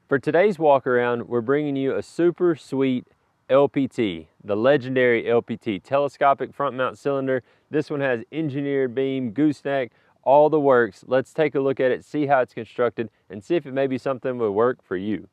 For today's walk around, we're bringing you a super sweet LPT, the legendary LPT, telescopic front mount cylinder. This one has engineered beam, gooseneck, all the works. Let's take a look at it, see how it's constructed, and see if it may be something that would work for you.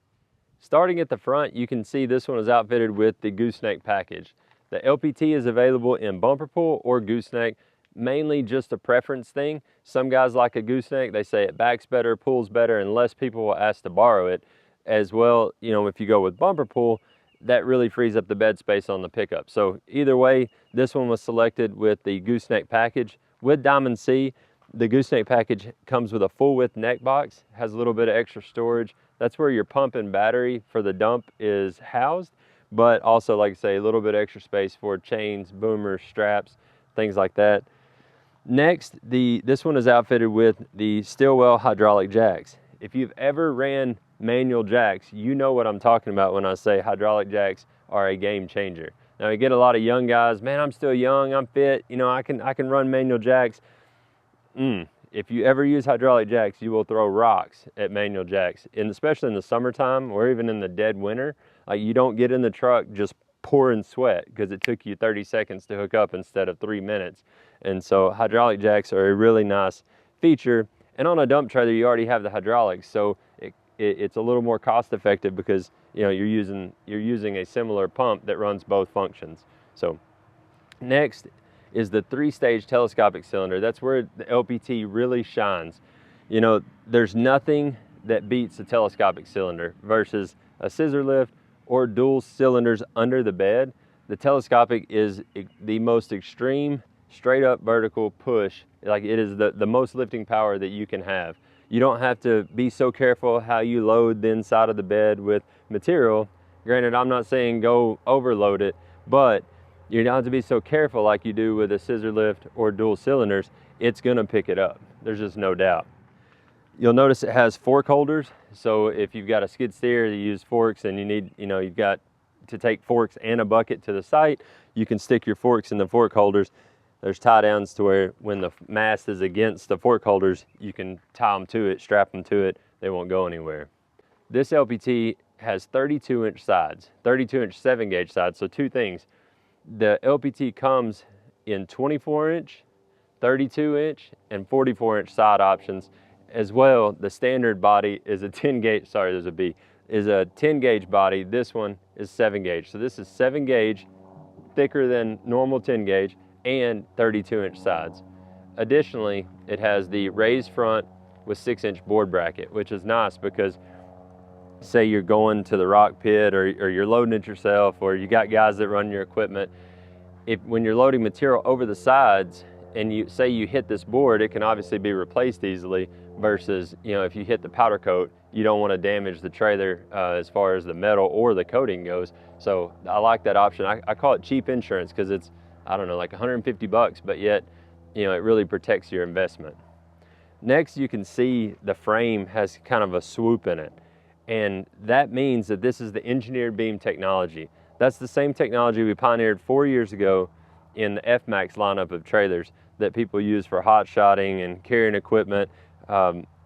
Starting at the front, you can see this one is outfitted with the gooseneck package. The LPT is available in bumper pull or gooseneck, mainly just a preference thing. Some guys like a gooseneck, they say it backs better, pulls better, and less people will ask to borrow it. As well, you know, if you go with bumper pull, that really frees up the bed space on the pickup. So either way, this one was selected with the gooseneck package. With Diamond C, the gooseneck package comes with a full width neck box, has a little bit of extra storage. That's where your pump and battery for the dump is housed, but also, like I say, a little bit extra space for chains, boomers, straps, things like that. Next, this one is outfitted with the Stillwell hydraulic jacks. If you've ever ran manual jacks, you know what I'm talking about when I say hydraulic jacks are a game changer. Now, you get a lot of young guys, man, I'm still young, I'm fit, you know, I can run manual jacks. If you ever use hydraulic jacks, you will throw rocks at manual jacks, and especially in the summertime or even in the dead winter. Like, you don't get in the truck just pouring sweat because it took you 30 seconds to hook up instead of 3 minutes. And so hydraulic jacks are a really nice feature. And on a dump trailer, you already have the hydraulics, so it's a little more cost effective because, you know, you're using a similar pump that runs both functions. So next is the 3-stage telescopic cylinder. That's where the LPT really shines. You know, there's nothing that beats a telescopic cylinder versus a scissor lift or dual cylinders under the bed. The telescopic is the most extreme straight up vertical push. Like, it is the most lifting power that you can have. You don't have to be so careful how you load the inside of the bed with material. Granted, I'm not saying go overload it, but you don't have to be so careful like you do with a scissor lift or dual cylinders. It's gonna pick it up. There's just no doubt. You'll notice it has fork holders. So if you've got a skid steer, you use forks and you need, you know, you've got to take forks and a bucket to the site, you can stick your forks in the fork holders. There's tie downs to where when the mast is against the fork holders, you can tie them to it, strap them to it, they won't go anywhere. This LPT has 32-inch sides, 32-inch 7-gauge sides. So two things, the LPT comes in 24-inch, 32-inch, and 44-inch side options. As well, the standard body is a 10-gauge, sorry, there's a B, is a 10-gauge body. This one is 7-gauge. So this is 7-gauge, thicker than normal 10-gauge, and 32-inch sides. Additionally, it has the raised front with 6-inch board bracket, which is nice because say you're going to the rock pit or you're loading it yourself, or you got guys that run your equipment. When you're loading material over the sides and you say you hit this board, it can obviously be replaced easily versus, you know, if you hit the powder coat, you don't want to damage the trailer as far as the metal or the coating goes. So I like that option. I call it cheap insurance because it's, I don't know, like 150 bucks, but yet, you know, it really protects your investment. Next, you can see the frame has kind of a swoop in it. And that means that this is the engineered beam technology. That's the same technology we pioneered 4 years ago in the F-Max lineup of trailers that people use for hot shotting and carrying equipment.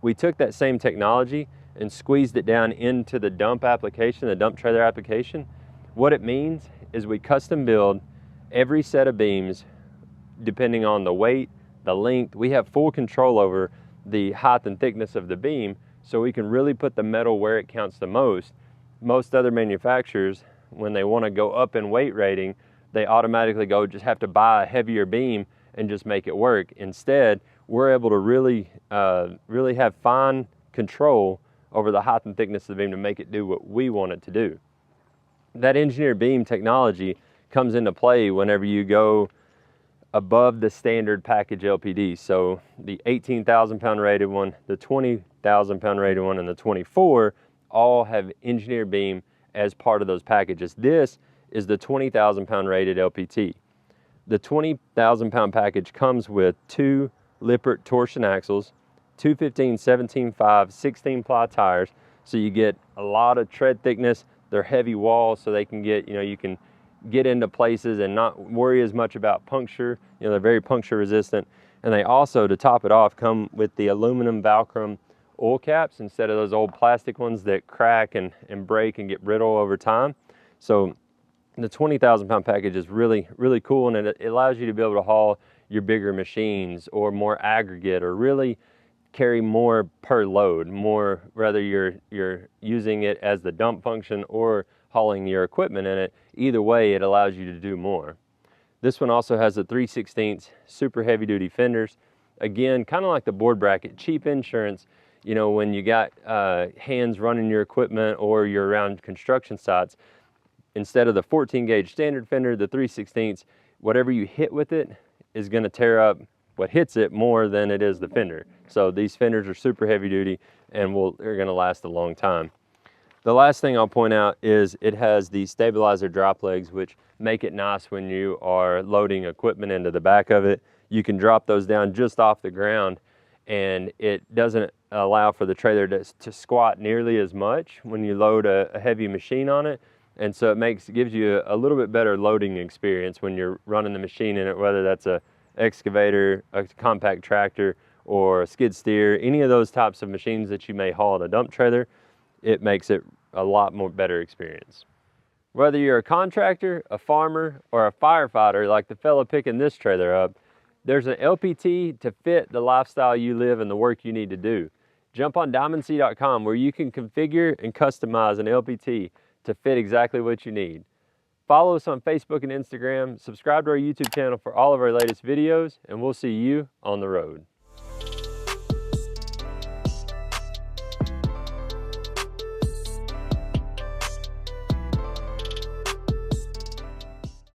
We took that same technology and squeezed it down into the dump application, the dump trailer application. What it means is we custom build every set of beams depending on the weight, the length. We have full control over the height and thickness of the beam, so we can really put the metal where it counts the most. Most other manufacturers, when they want to go up in weight rating, they automatically go just have to buy a heavier beam and just make it work. Instead, we're able to really have fine control over the height and thickness of the beam to make it do what we want it to do. That engineered beam technology comes into play whenever you go above the standard package LPD. So the 18,000 pound rated one, the 20,000 pound rated one, and the 24 all have engineered beam as part of those packages. This is the 20,000 pound rated LPT. The 20,000 pound package comes with 2 Lippert torsion axles, 215 17.5 16-ply tires, so you get a lot of tread thickness. They're heavy walls, so they can get, you know, you can get into places and not worry as much about puncture. You know, they're very puncture resistant. And they also, to top it off, come with the aluminum Valcrum oil caps instead of those old plastic ones that crack and break and get brittle over time. So the 20,000 pound package is really cool, and it allows you to be able to haul your bigger machines or more aggregate, or really carry more per load, more, whether you're using it as the dump function or hauling your equipment in it. Either way, it allows you to do more. This one also has the 3/16 super heavy duty fenders. Again, kind of like the board bracket, cheap insurance. You know, when you got hands running your equipment or you're around construction sites, instead of the 14 gauge standard fender, the 3/16, whatever you hit with it is going to tear up what hits it more than it is the fender. So these fenders are super heavy duty and they're going to last a long time. The last thing I'll point out is it has these stabilizer drop legs, which make it nice when you are loading equipment into the back of it. You can drop those down just off the ground, and it doesn't allow for the trailer to squat nearly as much when you load a heavy machine on it. And so it gives you a little bit better loading experience when you're running the machine in it, whether that's a excavator, a compact tractor, or a skid steer, any of those types of machines that you may haul in a dump trailer. It makes it a lot more better experience. Whether you're a contractor, a farmer, or a firefighter like the fella picking this trailer up, there's an LPT to fit the lifestyle you live and the work you need to do. Jump on diamondsea.com where you can configure and customize an LPT to fit exactly what you need. Follow us on Facebook and Instagram, subscribe to our YouTube channel for all of our latest videos, and we'll see you on the road.